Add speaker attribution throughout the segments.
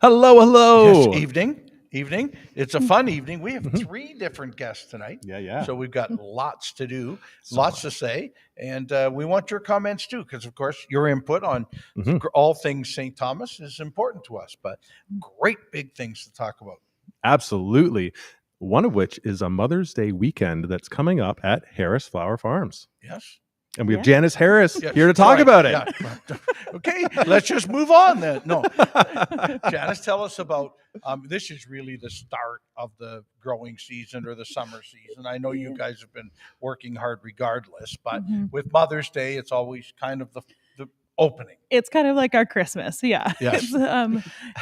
Speaker 1: Hello, hello.
Speaker 2: Yes, evening. It's a fun evening. We have 3 different guests tonight.
Speaker 1: Yeah.
Speaker 2: So we've got lots to do, lots to say, and we want your comments too, because of course your input on all things St. Thomas is important to us. But great big things to talk about.
Speaker 1: Absolutely. One of which is a Mother's Day weekend that's coming up at Harris Flower Farms.
Speaker 2: Yes.
Speaker 1: And we have Janice Harris here to talk about it.
Speaker 2: Yeah. Okay, let's just move on then. No, Janice, tell us about, this is really the start of the growing season or the summer season. I know you guys have been working hard regardless, but with Mother's Day, it's always kind of the opening.
Speaker 3: It's kind of like our Christmas. Yeah.
Speaker 2: Yes.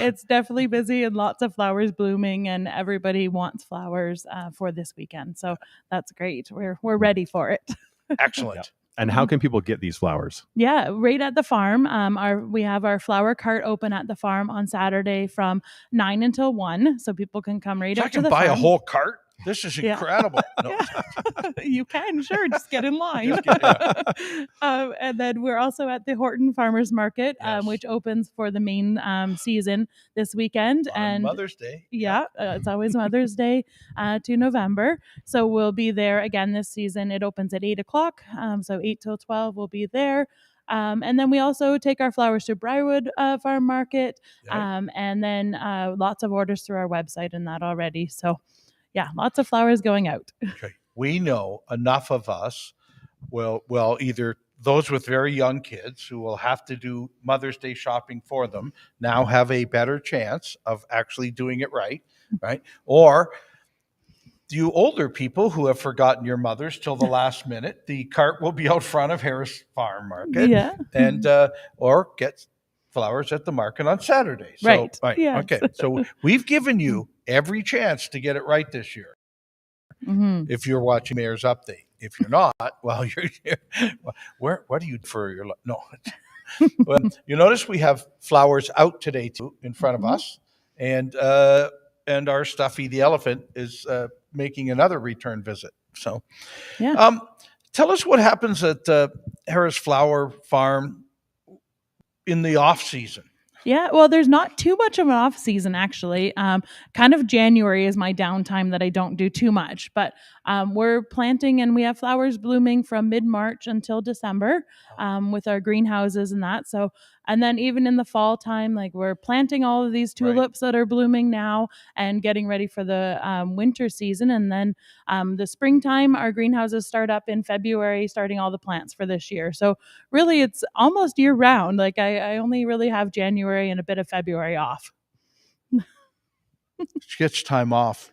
Speaker 3: It's definitely busy and lots of flowers blooming, and everybody wants flowers for this weekend. So that's great. We're ready for it.
Speaker 2: Excellent.
Speaker 1: Yeah. And how can people get these flowers?
Speaker 3: Yeah, right at the farm. We have our flower cart open at the farm on Saturday from 9 until 1. So people can come right up to the farm.
Speaker 2: I can buy a whole cart? This is incredible. No.
Speaker 3: You can, sure. Just get in line. And then we're also at the Horton Farmers Market, which opens for the main season this weekend.
Speaker 2: On Mother's Day.
Speaker 3: Yeah, it's always Mother's Day to November. So we'll be there again this season. It opens at 8 o'clock. So 8 till 12, we'll be there. And then we also take our flowers to Briarwood Farm Market. And then lots of orders through our website and that already. So yeah, lots of flowers going out.
Speaker 2: Okay. We know enough of us will either those with very young kids who will have to do Mother's Day shopping for them now have a better chance of actually doing it right? Or you older people who have forgotten your mothers till the last minute, the cart will be out front of Harris Farm Market, and or get flowers at the market on Saturday. So,
Speaker 3: Yes.
Speaker 2: Okay. So we've given you every chance to get it right this year. If you're watching Mayor's Update. If you're not, well, you're here. What do you do for your no? Well, you notice we have flowers out today too in front of us, and our Stuffy the elephant is making another return visit. So, tell us what happens at Harris Flower Farm in the off season.
Speaker 3: Yeah, well, there's not too much of an off season actually. Kind of January is my downtime that I don't do too much, but we're planting and we have flowers blooming from mid-March until December with our greenhouses and that. So, and then even in the fall time, like we're planting all of these tulips that are blooming now and getting ready for the winter season. And then the springtime, our greenhouses start up in February, starting all the plants for this year. So really it's almost year round. Like I only really have January and a bit of February off.
Speaker 2: She gets time off.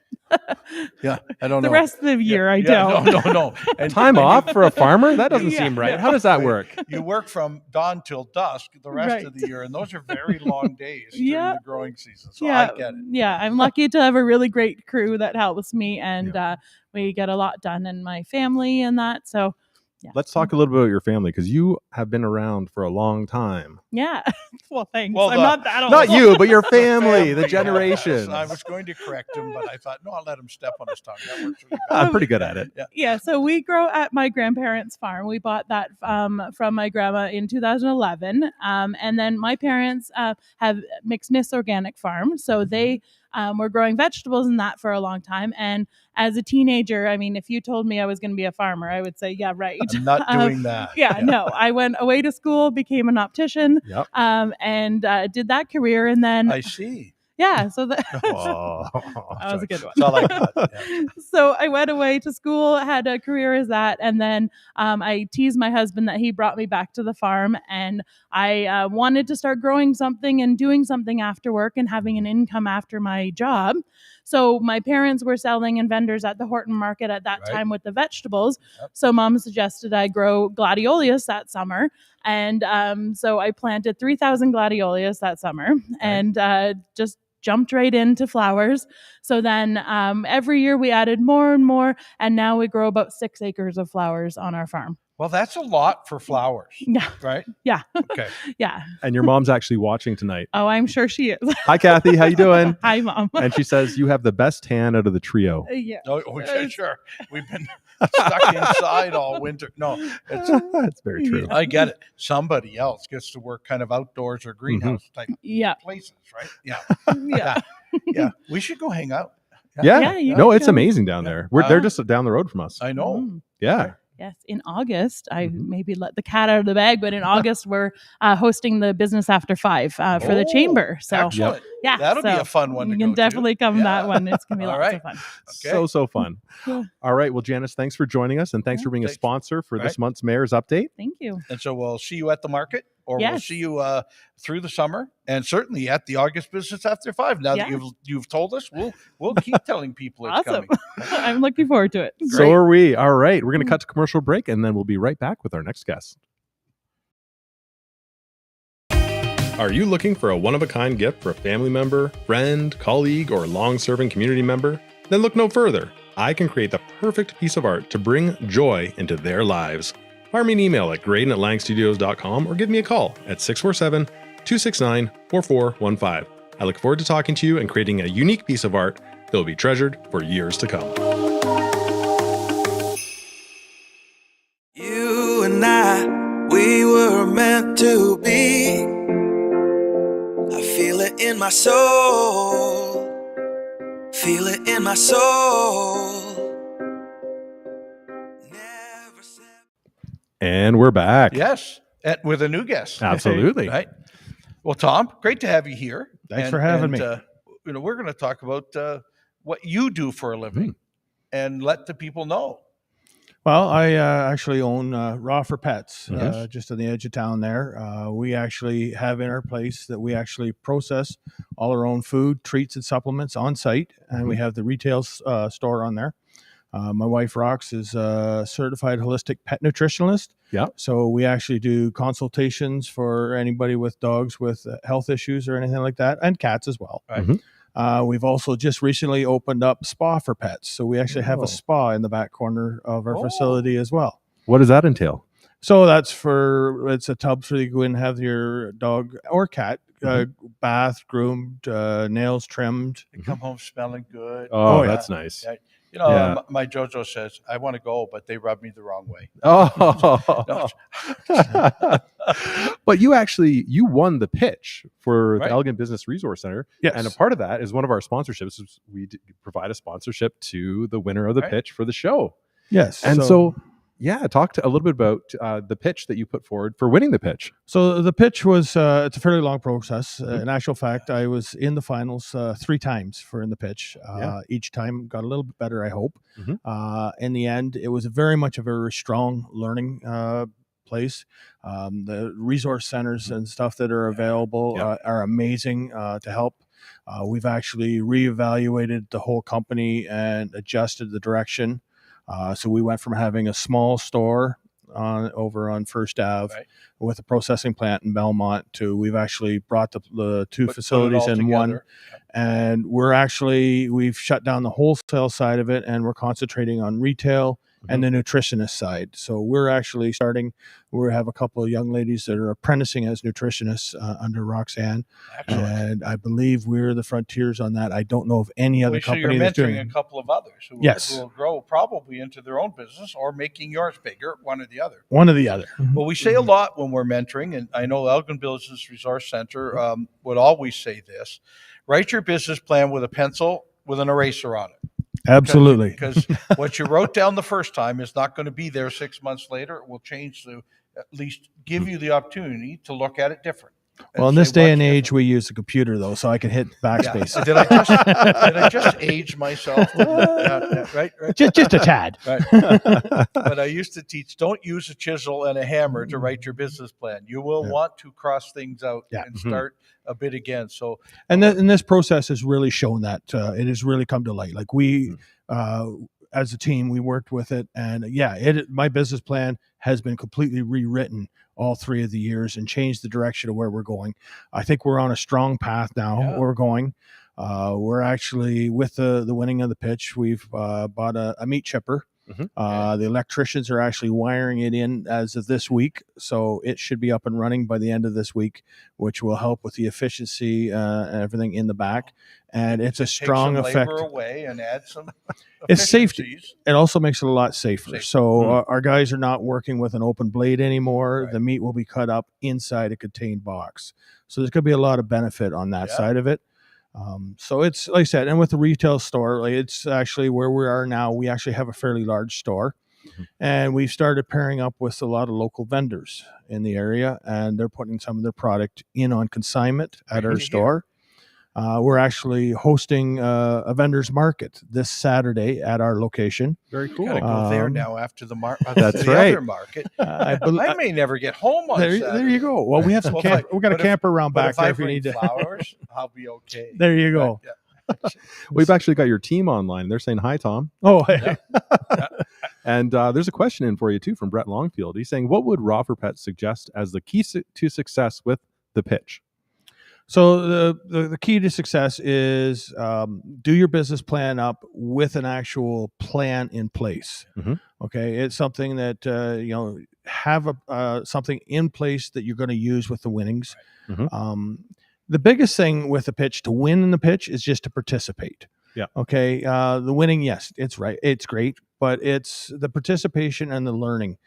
Speaker 2: Yeah, I don't know.
Speaker 3: The rest of the year, I don't.
Speaker 2: No.
Speaker 1: And time off for a farmer? That doesn't seem right. How does that work?
Speaker 2: You work from dawn till dusk the rest of the year, and those are very long days during the growing season. So I get it.
Speaker 3: Yeah, I'm lucky to have a really great crew that helps me, and we get a lot done in my family and that. So. Yeah.
Speaker 1: Let's talk a little bit about your family, because you have been around for a long time.
Speaker 3: Yeah. Well, thanks. I'm not that old.
Speaker 1: Not you, but your family, the generation.
Speaker 2: I was going to correct him, but I thought, no, I'll let him step on his tongue. That works really
Speaker 1: I'm pretty good at it.
Speaker 3: Yeah. So we grow at my grandparents' farm. We bought that from my grandma in 2011. And then my parents have mixed organic farm. So they were growing vegetables and that for a long time. And as a teenager, I mean, if you told me I was going to be a farmer, I would say, yeah, right.
Speaker 2: I'm not doing that.
Speaker 3: No. I went away to school, became an optician, and did that career. And then
Speaker 2: I see.
Speaker 3: Yeah, so that was a good one.
Speaker 2: That's all I got. Yeah.
Speaker 3: So I went away to school, had a career as that, and then I teased my husband that he brought me back to the farm, and I wanted to start growing something and doing something after work and having an income after my job. So my parents were selling and vendors at the Horton Market at that time with the vegetables. Yep. So Mom suggested I grow gladiolus that summer. And so I planted 3,000 gladiolus that summer and just jumped right into flowers. So then every year we added more and more, and now we grow about 6 acres of flowers on our farm.
Speaker 2: Well, that's a lot for flowers,
Speaker 3: Yeah.
Speaker 2: right?
Speaker 3: Yeah.
Speaker 2: Okay.
Speaker 3: Yeah.
Speaker 1: And your mom's actually watching tonight.
Speaker 3: Oh, I'm sure she is.
Speaker 1: Hi, Kathy. How you doing?
Speaker 3: Hi, Mom.
Speaker 1: And she says you have the best tan out of the trio.
Speaker 3: Yeah.
Speaker 2: Oh, yeah, sure. We've been stuck inside all winter. No,
Speaker 1: That's very true.
Speaker 2: I get it. Somebody else gets to work kind of outdoors or greenhouse type
Speaker 3: Yeah.
Speaker 2: places, right? Yeah.
Speaker 3: Yeah.
Speaker 2: Yeah. We should go hang out.
Speaker 1: Yeah.
Speaker 3: you
Speaker 1: No,
Speaker 3: can
Speaker 1: it's
Speaker 3: come.
Speaker 1: amazing down there. They're just down the road from us.
Speaker 2: I know.
Speaker 3: Mm.
Speaker 1: Yeah.
Speaker 3: Yes, in August, I maybe let the cat out of the bag, but in August we're hosting the Business After 5 for the chamber. So
Speaker 2: Excellent.
Speaker 3: yeah,
Speaker 2: That'll be a fun one to
Speaker 3: You
Speaker 2: go
Speaker 3: can
Speaker 2: to.
Speaker 3: definitely come that
Speaker 2: Yeah.
Speaker 3: one. It's gonna be
Speaker 2: All
Speaker 3: lots
Speaker 2: right.
Speaker 3: of fun.
Speaker 2: Okay.
Speaker 1: So fun.
Speaker 3: Yeah.
Speaker 1: All right. Well, Janice, thanks for joining us, and thanks for being a
Speaker 2: Thanks.
Speaker 1: sponsor for this
Speaker 2: Right.
Speaker 1: month's Mayor's Update.
Speaker 3: Thank you.
Speaker 2: And so we'll see you at the market, or we'll
Speaker 3: Yes.
Speaker 2: see you through the summer, and certainly at the August Business After 5. Now that
Speaker 3: Yeah.
Speaker 2: you've told us, we'll keep telling people it's
Speaker 3: Awesome.
Speaker 2: coming.
Speaker 3: I'm looking forward to it.
Speaker 1: So are we. All right. We're going to cut to commercial break, and then we'll be right back with our next guest. Are you looking for a one-of-a-kind gift for a family member, friend, colleague, or long-serving community member? Then look no further. I can create the perfect piece of art to bring joy into their lives. Fire me an email at grayden@langstudios.com or give me a call at 647-269-4415. I look forward to talking to you and creating a unique piece of art that will be treasured for years to come.
Speaker 4: You and I, we were meant to be. I feel it in my soul. Feel it in my soul. Never said.
Speaker 1: And we're back.
Speaker 2: Yes, and with a new guest.
Speaker 1: Absolutely.
Speaker 2: Right. Well, Tom, great to have you here.
Speaker 5: Thanks for having me.
Speaker 2: We're going to talk about what you do for a living and let the people know.
Speaker 5: Well, I actually own Raw for Pets,
Speaker 1: Yes.
Speaker 5: just on the edge of town there. We actually have in our place that we actually process all our own food, treats, and supplements on site, and we have the retail store on there. My wife, Rox, is a certified holistic pet nutritionalist.
Speaker 1: Yeah.
Speaker 5: So we actually do consultations for anybody with dogs with health issues or anything like that, and cats as well.
Speaker 2: Right.
Speaker 1: Mhm.
Speaker 5: We've also just recently opened up spa for pets. So we actually have
Speaker 1: Oh.
Speaker 5: a spa in the back corner of our facility as well.
Speaker 1: What does that entail?
Speaker 5: So it's a tub so you go in and have your dog or cat bathed, groomed, nails trimmed.
Speaker 2: They come home smelling good.
Speaker 1: Oh,
Speaker 5: yeah.
Speaker 1: that's nice.
Speaker 2: Yeah.
Speaker 1: Yeah.
Speaker 2: My JoJo says, I want to go, but they rub me the wrong way.
Speaker 1: Oh, but you won the pitch for
Speaker 2: Right.
Speaker 1: the Elgin Business Resource Center.
Speaker 5: Yes.
Speaker 1: And a part of that is one of our sponsorships. Provide a sponsorship to the winner of the
Speaker 2: Right.
Speaker 1: pitch for the show.
Speaker 5: Yes.
Speaker 1: And so talk a little bit about the pitch that you put forward for winning the pitch.
Speaker 5: So the pitch was it's a fairly long process. In actual fact, I was in the finals 3 times in the pitch. Each time got a little bit better, I hope. In the end, it was very much a very strong learning place. The resource centers and stuff that are available are amazing to help. We've actually reevaluated the whole company and adjusted the direction. So we went from having a small store over on First Ave with a processing plant in Belmont to we've actually brought the two facilities in one. And we've shut down the wholesale side of it and we're concentrating on retail and the nutritionist side. So we're actually we have a couple of young ladies that are apprenticing as nutritionists under Roxanne.
Speaker 2: Excellent.
Speaker 5: And I believe we're the frontiers on that. I don't know of any other
Speaker 2: So you're
Speaker 5: company that's doing
Speaker 2: mentoring
Speaker 5: it.
Speaker 2: a couple of others who will grow probably into their own business or making yours bigger, one or the other.
Speaker 5: One or the other.
Speaker 2: Well, we say a lot when we're mentoring, and I know Elgin Business Resource Center would always say this: write your business plan with a pencil with an eraser on it.
Speaker 5: Absolutely.
Speaker 2: Because what you wrote down the first time is not going to be there 6 months later. It will change to at least give you the opportunity to look at it different.
Speaker 5: Well, in this day and age, we use the computer though, so I can hit backspace.
Speaker 2: Did I just age myself? Right.
Speaker 5: Just a tad.
Speaker 2: Right. But I used to teach, don't use a chisel and a hammer to write your business plan. You will want to cross things out and start a bit again. So,
Speaker 5: and this process has really shown that it has really come to light. Like we, as a team, we worked with it, and my business plan has been completely rewritten all 3 of the years and changed the direction of where we're going. I think we're on a strong path now. Where we're going. We're actually with the winning of the pitch. We've bought a meat chipper. The electricians are actually wiring it in as of this week, so it should be up and running by the end of this week, which will help with the efficiency and everything in the back. And it's a strong
Speaker 2: Take some
Speaker 5: effect.
Speaker 2: labor away and add some
Speaker 5: It's safety.
Speaker 2: efficiencies.
Speaker 5: It also makes it a lot safer. So our guys are not working with an open blade anymore.
Speaker 2: Right.
Speaker 5: The meat will be cut up inside a contained box. So there's going to be a lot of benefit on that side of it. So it's like I said, and with the retail store, like it's actually where we are now. We actually have a fairly large store, and we've started pairing up with a lot of local vendors in the area, and they're putting some of their product in on consignment at our store. We're actually hosting a vendors market this Saturday at our location.
Speaker 1: Very cool.
Speaker 2: Gotta go there now after the
Speaker 1: That's
Speaker 2: the
Speaker 1: right.
Speaker 2: other market. I may never get home on Saturday.
Speaker 5: There you go. Well, we have some camp. We got a camper around back there if you
Speaker 2: bring
Speaker 5: need to.
Speaker 2: flowers, I'll be okay.
Speaker 5: There you go.
Speaker 2: Yeah.
Speaker 1: We've actually got your team online. They're saying hi, Tom.
Speaker 5: Oh, hey.
Speaker 1: And there's a question in for you too from Brett Longfield. He's saying, what would Raw for Pets suggest as the key to success with the pitch?
Speaker 5: So the key to success is do your business plan up with an actual plan in place. Okay, it's something that have something in place that you're going to use with the winnings. The biggest thing with the pitch to win in the pitch is just to participate.
Speaker 1: Yeah.
Speaker 5: Okay. The winning, yes, it's right. It's great, but it's the participation and the learning.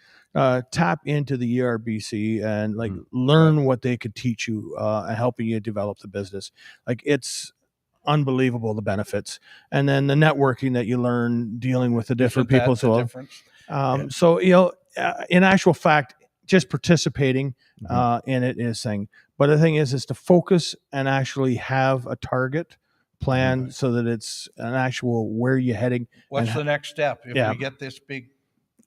Speaker 5: Tap into the ERBC and learn what they could teach you, helping you develop the business. Like it's unbelievable, the benefits, and then the networking that you learn dealing with the different people as well. So in actual fact, just participating in it is thing. But the thing is to focus and actually have a target plan so that it's an actual where you're heading.
Speaker 2: What's the next step if we get this big?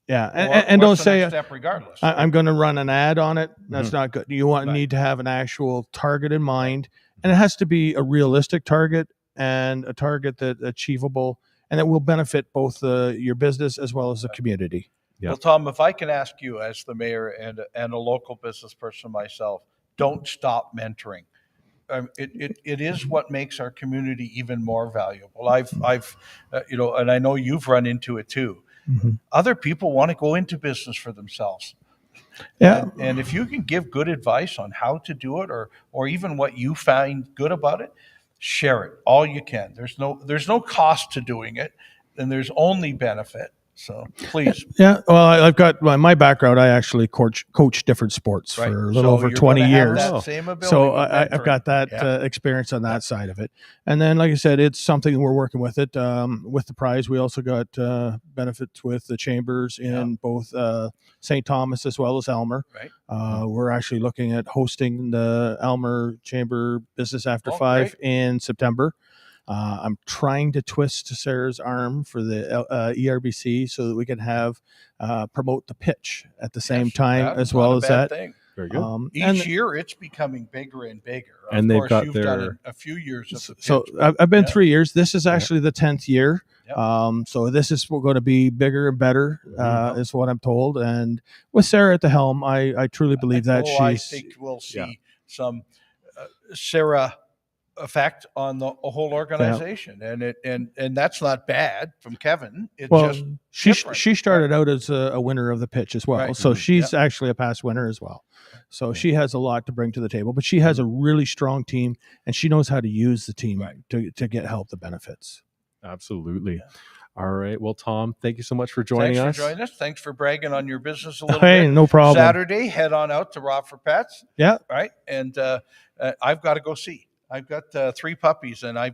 Speaker 5: Yeah, and don't say
Speaker 2: step regardless.
Speaker 5: I'm going to run an ad on it. That's not good. You need to have an actual target in mind, and it has to be a realistic target and a target that's achievable, and that will benefit both your business as well as the community.
Speaker 1: Yeah.
Speaker 2: Well, Tom, if I can ask you as the mayor and a local business person myself, don't stop mentoring. It is what makes our community even more valuable. I've and I know you've run into it too. Other people want to go into business for themselves.
Speaker 5: Yeah.
Speaker 2: And if you can give good advice on how to do it or even what you find good about it, share it all you can. There's no cost to doing it, and there's only benefit. So please.
Speaker 5: Yeah. Well, I've got my background. I actually coach different sports for a little over 20 years. So I've got that experience on that side of it. And then, like I said, it's something we're working with it. With the prize, we also got benefits with the chambers in both St. Thomas as well as Elmer.
Speaker 2: Right.
Speaker 5: We're actually looking at hosting the Elmer Chamber Business After 5 in September. I'm trying to twist Sarah's arm for the ERBC so that we can have promote the pitch at the same time as well as that.
Speaker 2: Thing.
Speaker 1: Very good.
Speaker 2: Each year it's becoming bigger and bigger.
Speaker 1: And they've got
Speaker 2: you've done a few years of the pitch.
Speaker 5: So I've been 3 years. This is actually the 10th year. So this is going to be bigger and better, is what I'm told. And with Sarah at the helm, I truly believe that
Speaker 2: I think we'll see some Sarah effect on the whole organization, and that's not bad from Kevin. It's
Speaker 5: she started out as a winner of the pitch as well, so she's actually a past winner as well. So she has a lot to bring to the table, but she has a really strong team, and she knows how to use the team to get help the benefits.
Speaker 1: Absolutely. Yeah. All right. Well, Tom, thank you so much for joining us.
Speaker 2: Thanks for bragging on your business a little bit.
Speaker 5: No problem.
Speaker 2: Saturday, head on out to Raw for Pets.
Speaker 5: Yeah.
Speaker 2: Right. And I've got to go see. I've got 3 puppies, and I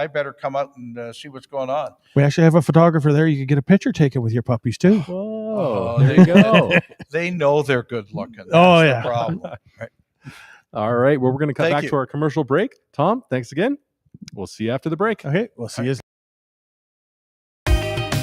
Speaker 2: better come out and see what's going on.
Speaker 5: We actually have a photographer there. You can get a picture taken with your puppies too.
Speaker 1: Whoa, there you go.
Speaker 2: They know they're good looking.
Speaker 5: That's
Speaker 2: the problem.
Speaker 1: Right. All right. Well, we're going to cut back to our commercial break. Tom, thanks again. We'll see you after the break.
Speaker 5: Okay. We'll see you.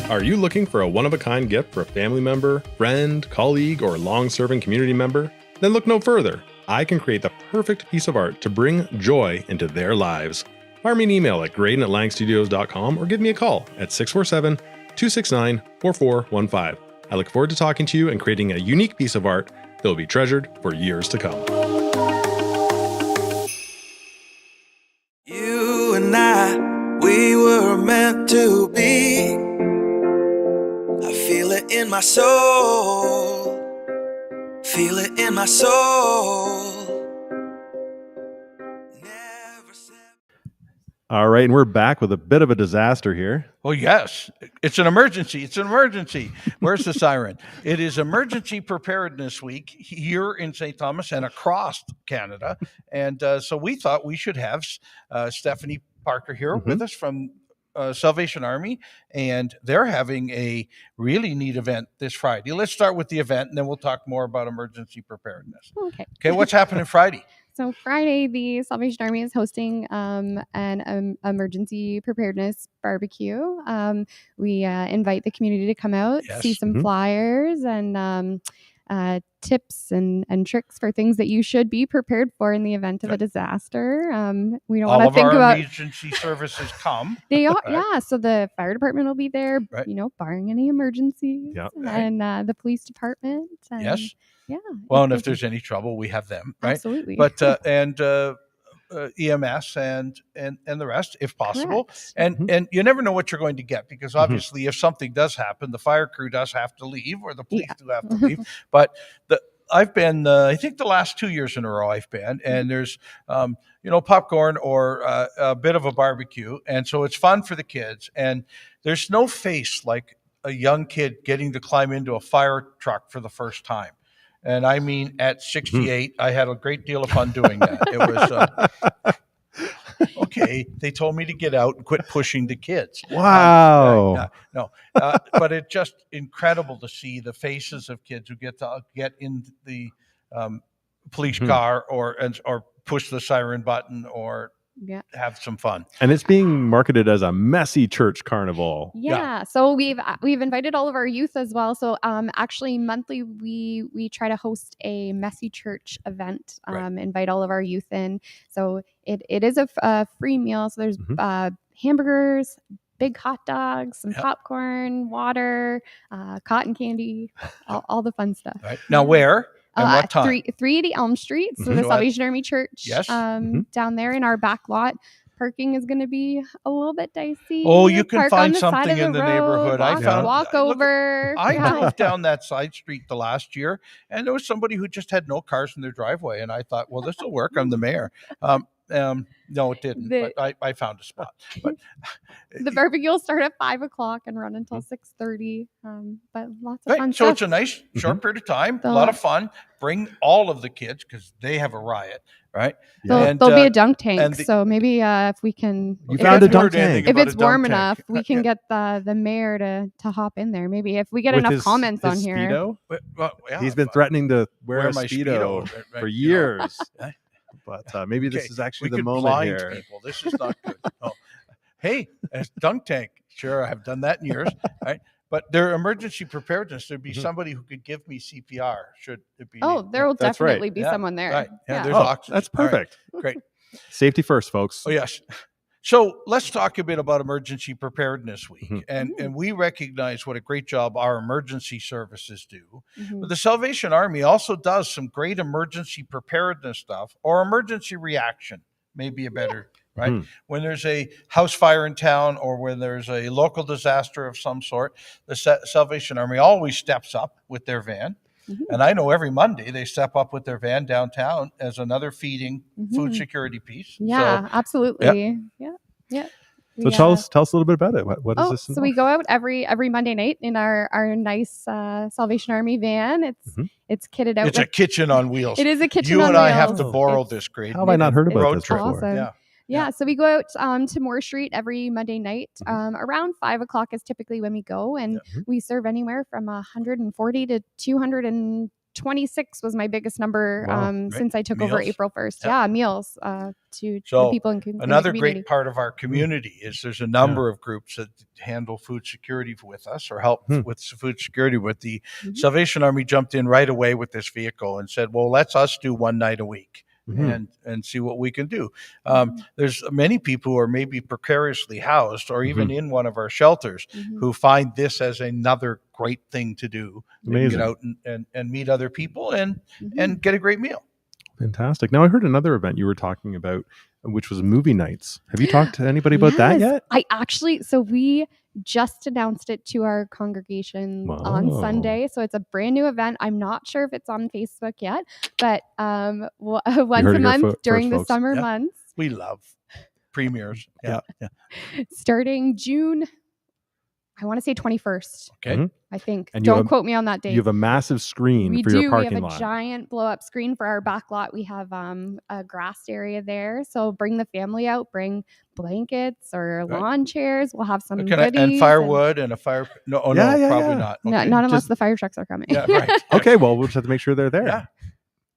Speaker 1: Are you looking for a one-of-a-kind gift for a family member, friend, colleague, or long-serving community member? Then look no further. I can create the perfect piece of art to bring joy into their lives. Fire me an email at grayden@langstudios.com or give me a call at 647-269-4415. I look forward to talking to you and creating a unique piece of art that will be treasured for years to come.
Speaker 4: You and I, we were meant to be. I in my soul. Feel it in my soul. Never said.
Speaker 1: All right, and we're back with a bit of a disaster here.
Speaker 2: Well, yes, it's an emergency. It's an emergency. Where's the siren? It is Emergency Preparedness Week here in St. Thomas and across Canada. And so we thought we should have Stephanie Parker here with us from Salvation Army. And they're having a really neat event this Friday. Let's start with the event, and then we'll talk more about emergency preparedness. Okay, what's happening Friday?
Speaker 6: So Friday, the Salvation Army is hosting an emergency preparedness barbecue. We invite the community to come out, see some flyers and tips and tricks for things that you should be prepared for in the event of a disaster. We don't want to think about
Speaker 2: emergency services come.
Speaker 6: They are, yeah. So the fire department will be there, barring any emergencies, and the police department. And, yeah.
Speaker 2: Well, and if there's any trouble, we have them, right?
Speaker 6: Absolutely.
Speaker 2: But EMS and the rest, if possible.
Speaker 6: Correct.
Speaker 2: And you never know what you're going to get, because obviously if something does happen, the fire crew does have to leave, or the police do have to leave. But I've been, I think the last 2 years in a row I've been, and there's, popcorn or a bit of a barbecue. And so it's fun for the kids. And there's no face like a young kid getting to climb into a fire truck for the first time. And I mean, at 68, I had a great deal of fun doing that. It was, okay, they told me to get out and quit pushing the kids.
Speaker 1: Wow.
Speaker 2: But it's just incredible to see the faces of kids who get in the police car or push the siren button or have some fun.
Speaker 1: And it's being marketed as a messy church carnival.
Speaker 6: Yeah. So we've invited all of our youth as well. So actually monthly we try to host a messy church event, invite all of our youth in. So it is a free meal. So there's hamburgers, big hot dogs, some popcorn, water, cotton candy, all the fun stuff.
Speaker 2: Right. Now where? And what time?
Speaker 6: 380 Elm Street, so the Salvation Army Church, down there in our back lot. Parking is going to be a little bit dicey.
Speaker 2: Oh, you can find something in the neighborhood.
Speaker 6: Walk over.
Speaker 2: I drove down that side street the last year, and there was somebody who just had no cars in their driveway, and I thought, well, this will work. I'm the mayor. No, it didn't. But I found a spot. But
Speaker 6: the barbecue will start at 5:00 and run until 6:30. But lots of fun
Speaker 2: so
Speaker 6: stuff.
Speaker 2: it's a nice short period of time. A lot of fun. Bring all of the kids because they have a riot, right?
Speaker 6: There'll be a dunk tank. So maybe if we can,
Speaker 1: you found a dunk tank.
Speaker 6: If it's warm enough, we can get the mayor to hop in there. Maybe if we get enough comments on here.
Speaker 1: Speedo? He's been threatening to wear a Speedo for years. But maybe this is actually the moment here.
Speaker 2: People. This is not good. Hey, a dunk tank. Sure, I have done that in years. Right? But their emergency preparedness, there'd be somebody who could give me CPR. Should it be?
Speaker 6: There will definitely be someone there.
Speaker 2: Right. Yeah, there's oxygen.
Speaker 1: That's perfect.
Speaker 2: Right. Great.
Speaker 1: Safety first, folks.
Speaker 2: Oh, yes. So let's talk a bit about Emergency Preparedness Week. And we recognize what a great job our emergency services do. But the Salvation Army also does some great emergency preparedness stuff, or emergency reaction, maybe a better, right? When there's a house fire in town or when there's a local disaster of some sort, the Salvation Army always steps up with their van. And I know every Monday they step up with their van downtown as another feeding food security piece.
Speaker 6: Yeah, absolutely. Yeah.
Speaker 1: So tell us a little bit about it. What is this?
Speaker 6: So we go out every Monday night in our nice Salvation Army van. It's kitted out.
Speaker 2: It's a kitchen on wheels.
Speaker 6: It is a kitchen on wheels.
Speaker 2: You and I have to borrow this, Grayden.
Speaker 1: How have I not heard about this before?
Speaker 6: Awesome. Yeah, so we go out to Moore Street every Monday night. Around 5:00 is typically when we go, and we serve anywhere from 140 to 226 was my biggest number since I took over April 1st. Yeah, meals to the people in the
Speaker 2: another
Speaker 6: community.
Speaker 2: Great part of our community is there's a number of groups that handle food security with us or help with food security. With the Salvation Army jumped in right away with this vehicle and said, well, let's us do one night a week. And see what we can do. There's many people who are maybe precariously housed or even in one of our shelters who find this as another great thing to do. Get out and meet other people and get a great meal.
Speaker 1: Fantastic. Now I heard another event you were talking about, which was movie nights. Have you talked to anybody about that yet?
Speaker 6: We just announced it to our congregation on Sunday. So it's a brand new event. I'm not sure if it's on Facebook yet, but once a month during the summer months.
Speaker 2: We love premieres. Yeah.
Speaker 6: Starting June, I want to say 21st.
Speaker 2: Okay.
Speaker 6: I think.
Speaker 1: And
Speaker 6: don't quote me on that date.
Speaker 1: You have a massive screen for your parking lot.
Speaker 6: We have a giant blow-up screen for our back lot. We have a grassed area there. So bring the family out. Bring blankets or lawn chairs. We'll have some goodies.
Speaker 2: And firewood and a fire. Probably not. Okay.
Speaker 6: Not unless the fire trucks are coming.
Speaker 2: Yeah, right.
Speaker 1: Okay, well, we'll just have to make sure they're there.
Speaker 2: Yeah.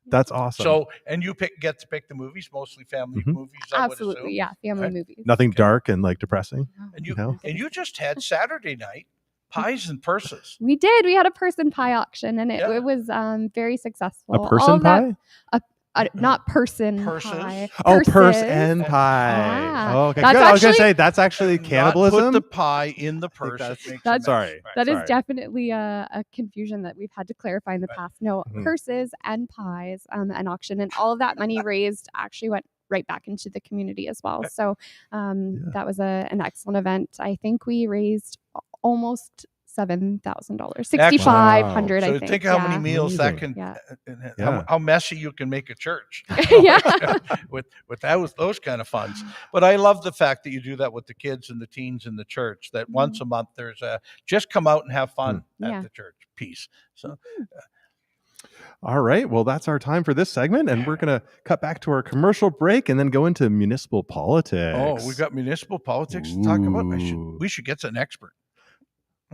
Speaker 1: That's awesome.
Speaker 2: So, and you get to pick the movies, mostly family movies.
Speaker 6: Absolutely, yeah, family movies.
Speaker 1: Nothing dark and like depressing.
Speaker 2: And you just had Saturday night pies and purses.
Speaker 6: We did. We had a person pie auction, and it was very successful.
Speaker 1: A person pie?
Speaker 6: Not person
Speaker 2: Purses.
Speaker 6: pie.
Speaker 1: Oh, purse and pie.
Speaker 6: Yeah.
Speaker 1: Oh, okay. Good. I was going to say, that's actually cannibalism.
Speaker 2: Not put the pie in the purse.
Speaker 6: That is definitely a confusion that we've had to clarify in the past. No, purses and pies, an auction, and all of that money raised actually went right back into the community as well. So that was an excellent event. I think we raised almost $7,000, $6,500.
Speaker 2: So
Speaker 6: I think.
Speaker 2: Think how many meals that can, how messy you can make a church. with those kind of funds. But I love the fact that you do that with the kids and the teens in the church. That once a month there's just come out and have fun at the church piece. So.
Speaker 1: All right. Well, that's our time for this segment, and we're going to cut back to our commercial break and then go into municipal politics.
Speaker 2: Oh, we got municipal politics to talk about. We should get an expert.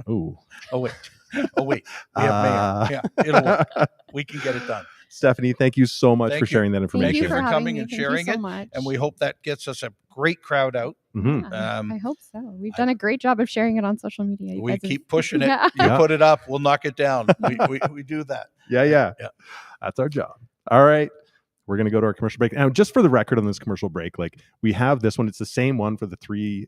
Speaker 1: Oh
Speaker 2: wait. We have Mayor. Yeah, it'll work. We can get it done.
Speaker 1: Stephanie, thank you so much for sharing that information.
Speaker 6: Thank you
Speaker 2: for coming and sharing it. And we hope that gets us a great crowd out.
Speaker 6: I hope so. We've done a great job of sharing it on social media.
Speaker 2: We keep pushing it. You put it up, we'll knock it down. We do that.
Speaker 1: Yeah. That's our job. All right. We're going to go to our commercial break. Now, just for the record on this commercial break, like we have this one. It's the same one for the three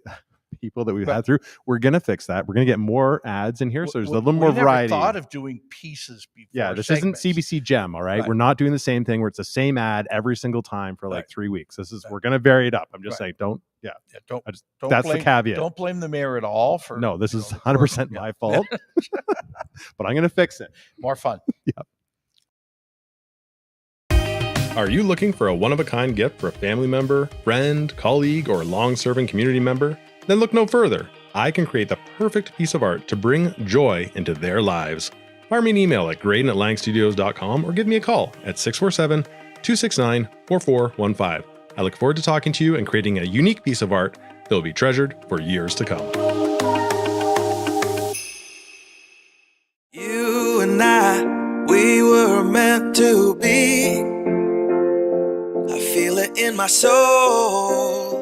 Speaker 1: people that we've had through. We're going to fix that. We're going to get more ads in here. So there's a little more variety.
Speaker 2: We never thought of doing pieces before.
Speaker 1: Yeah, this isn't CBC Gem, all right? We're not doing the same thing where it's the same ad every single time for like 3 weeks. We're going to vary it up. I'm just saying, don't that's the caveat.
Speaker 2: Don't blame the mayor at all for.
Speaker 1: No, this is 100% my fault. But I'm going to fix it.
Speaker 2: More fun.
Speaker 1: Are you looking for a one-of-a-kind gift for a family member, friend, colleague, or long-serving community member? Then look no further. I can create the perfect piece of art to bring joy into their lives. Fire me an email at grayden@langstudios.com or give me a call at 647-269-4415. I look forward to talking to you and creating a unique piece of art that will be treasured for years to come.
Speaker 4: You and I, we were meant to be. I feel it in my soul.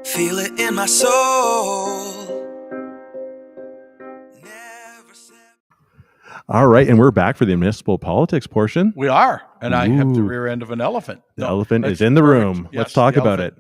Speaker 4: Feel it in my soul.
Speaker 1: All right, and we're back for the municipal politics portion.
Speaker 2: We are, and I have the rear end of an elephant.
Speaker 1: The elephant is in the room. Let's talk about it.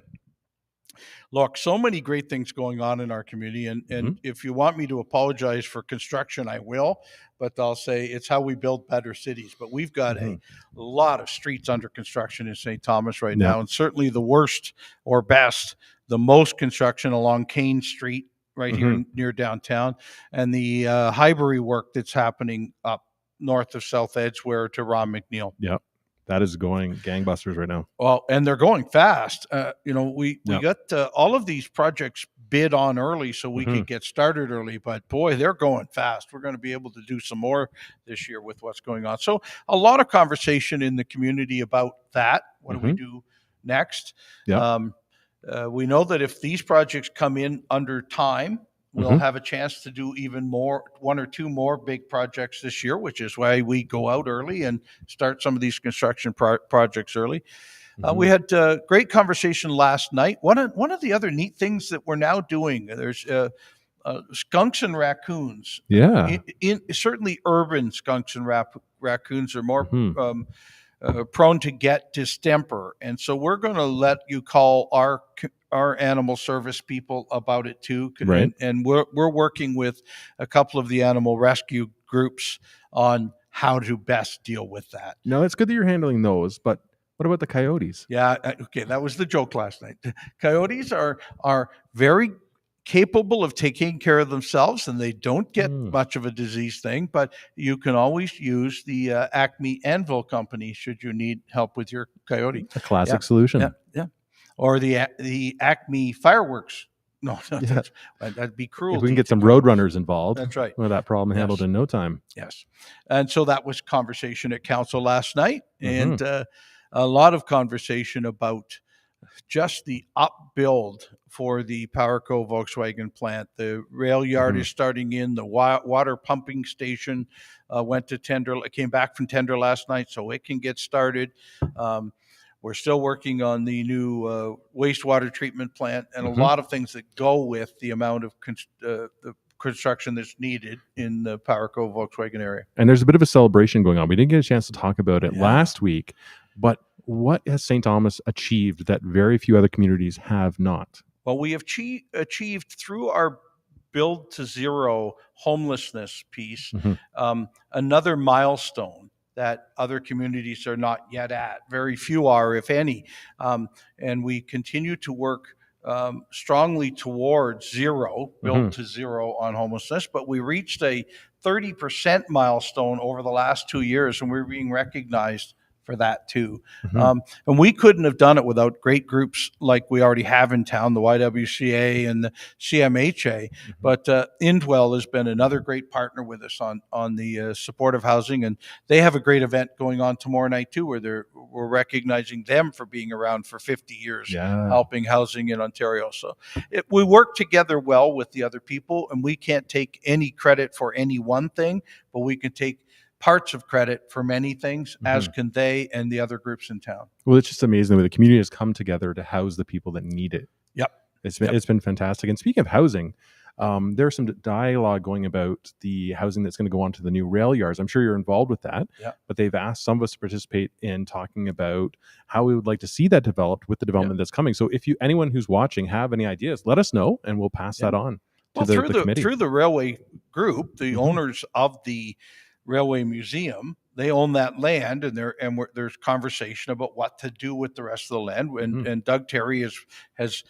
Speaker 2: Look, so many great things going on in our community, and if you want me to apologize for construction, I will, but I'll say it's how we build better cities. But we've got a lot of streets under construction in St. Thomas right now, and certainly the worst or best, the most construction along Kane Street right here near downtown, and the Highbury work that's happening up north of South Edgeware to Ron McNeil.
Speaker 1: Yep. That is going gangbusters right now.
Speaker 2: Well, and they're going fast. We got all of these projects bid on early so we could get started early, but boy, they're going fast. We're going to be able to do some more this year with what's going on. So a lot of conversation in the community about that. What do we do next?
Speaker 1: Yep.
Speaker 2: We know that if these projects come in under time, we'll have a chance to do even more, one or two more big projects this year, which is why we go out early and start some of these construction projects early. We had a great conversation last night. One of the other neat things that we're now doing, there's skunks and raccoons.
Speaker 1: Yeah.
Speaker 2: Certainly urban skunks and raccoons are more prone to get distemper. And so we're going to let you call our animal service people about it too.
Speaker 1: Right.
Speaker 2: And we're working with a couple of the animal rescue groups on how to best deal with that.
Speaker 1: No, it's good that you're handling those, but What about the coyotes?
Speaker 2: Yeah, okay, that was the joke last night. Coyotes are very capable of taking care of themselves, and they don't get much of a disease thing, but you can always use the Acme Anvil Company should you need help with your coyote.
Speaker 1: A classic solution.
Speaker 2: Yeah. Or the Acme Fireworks. No, that'd be cruel.
Speaker 1: If we can get some roadrunners involved,
Speaker 2: that's right.
Speaker 1: Well, that problem handled in no time.
Speaker 2: Yes. And so that was conversation at council last night, and a lot of conversation about just the up-build for the PowerCo Volkswagen plant. The rail yard is starting in. The water pumping station went to tender. It came back from tender last night, so it can get started. We're still working on the new wastewater treatment plant and a lot of things that go with the amount of the construction that's needed in the PowerCo Volkswagen area.
Speaker 1: And there's a bit of a celebration going on. We didn't get a chance to talk about it last week, but what has St. Thomas achieved that very few other communities have not?
Speaker 2: Well, we have achieved through our Build to Zero homelessness piece another milestone that other communities are not yet at. Very few are, if any. And we continue to work strongly towards build to zero on homelessness, but we reached a 30% milestone over the last 2 years, and we're being recognized for that too. And we couldn't have done it without great groups like we already have in town, the YWCA and the CMHA. But Indwell has been another great partner with us on the supportive housing, and they have a great event going on tomorrow night too, where we're recognizing them for being around for 50 years, helping housing in Ontario. So we work together well with the other people, and we can't take any credit for any one thing, but we can take parts of credit for many things, as can they and the other groups in town.
Speaker 1: Well, it's just amazing the way the community has come together to house the people that need it. It's been fantastic. And speaking of housing, there's some dialogue going about the housing that's going to go onto the new rail yards. I'm sure you're involved with that, but they've asked some of us to participate in talking about how we would like to see that developed with the development that's coming. So if anyone who's watching have any ideas, let us know and we'll pass that on to the committee.
Speaker 2: Through the railway group, the owners of the Railway Museum, they own that land, and there's conversation about what to do with the rest of the land. And Doug Terry has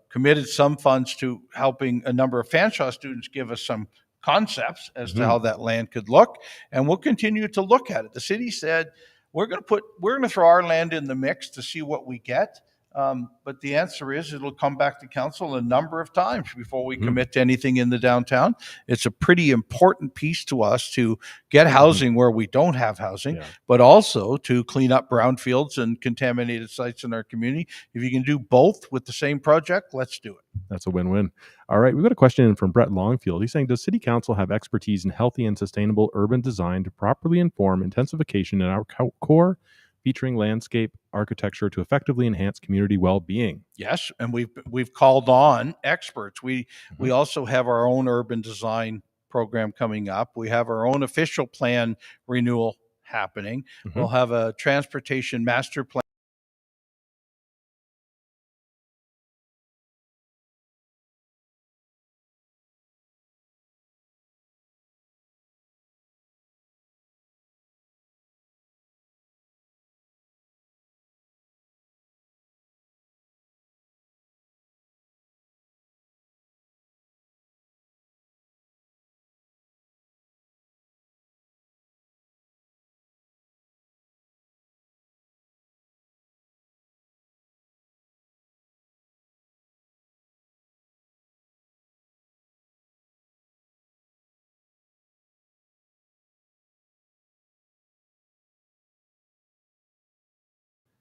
Speaker 2: committed some funds to helping a number of Fanshawe students give us some concepts as to how that land could look, and we'll continue to look at it. The city said we're going to throw our land in the mix to see what we get. But the answer is it'll come back to council a number of times before we commit to anything in the downtown. It's a pretty important piece to us to get housing where we don't have housing, but also to clean up brownfields and contaminated sites in our community. If you can do both with the same project, let's do it.
Speaker 1: That's a win-win. All right, we've got a question in from Brett Longfield. He's saying, does City Council have expertise in healthy and sustainable urban design to properly inform intensification in our core, featuring landscape architecture to effectively enhance community well-being?
Speaker 2: Yes, and we've called on experts. We also have our own urban design program coming up. We have our own official plan renewal happening. We'll have a transportation master plan.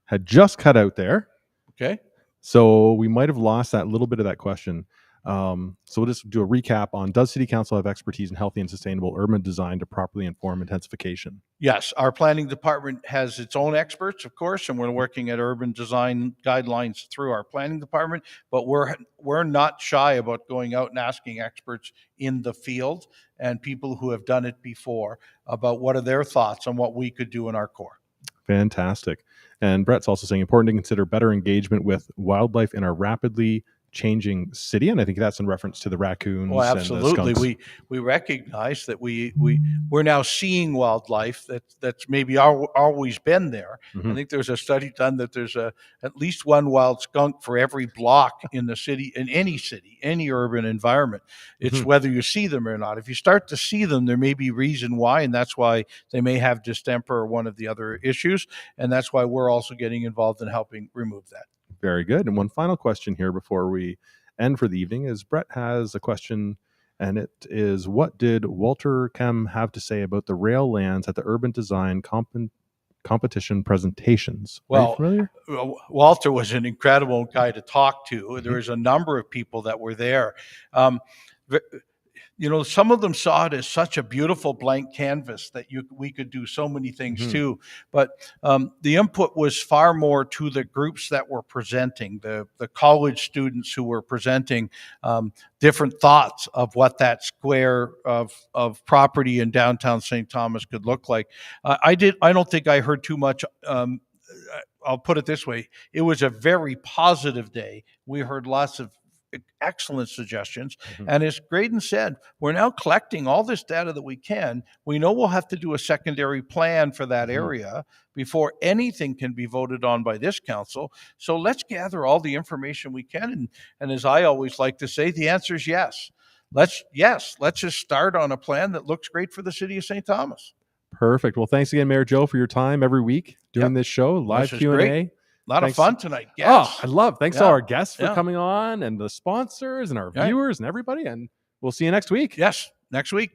Speaker 1: Had just cut out there.
Speaker 2: Okay.
Speaker 1: So we might have lost that little bit of that question. So we'll just do a recap on, does City Council have expertise in healthy and sustainable urban design to properly inform intensification?
Speaker 2: Yes, our planning department has its own experts, of course, and we're working at urban design guidelines through our planning department, but we're not shy about going out and asking experts in the field and people who have done it before about what are their thoughts on what we could do in our core.
Speaker 1: Fantastic. And Brett's also saying important to consider better engagement with wildlife in our rapidly changing city, and I think that's in reference to the raccoons.
Speaker 2: Well,
Speaker 1: and the
Speaker 2: absolutely.
Speaker 1: skunks.
Speaker 2: We recognize that we're now seeing wildlife that's maybe always been there. I think there's a study done that there's at least one wild skunk for every block in the city, in any urban environment. It's whether you see them or not. If you start to see them, there may be reason why, and that's why they may have distemper or one of the other issues, and that's why we're also getting involved in helping remove that.
Speaker 1: Very good. And one final question here before we end for the evening is Brett has a question, and it is, what did Walter Kem have to say about the rail lands at the urban design competition presentations? Are you familiar?
Speaker 2: Walter was an incredible guy to talk to. There was a number of people that were there. Some of them saw it as such a beautiful blank canvas that we could do so many things too. But the input was far more to the groups that were presenting, the college students who were presenting different thoughts of what that square of property in downtown St. Thomas could look like. I don't think I heard too much. I'll put it this way. It was a very positive day. We heard lots of excellent suggestions. And as Grayden said, we're now collecting all this data that we can. We know we'll have to do a secondary plan for that area before anything can be voted on by this council. So let's gather all the information we can. And as I always like to say, the answer is yes. Let's just start on a plan that looks great for the city of St. Thomas.
Speaker 1: Perfect. Well, thanks again, Mayor Joe, for your time every week doing this show, live Q&A.
Speaker 2: Great. A lot of fun tonight. Yes.
Speaker 1: Thanks to all our guests for coming on, and the sponsors and our viewers and everybody. And we'll see you next week.
Speaker 2: Yes, next week.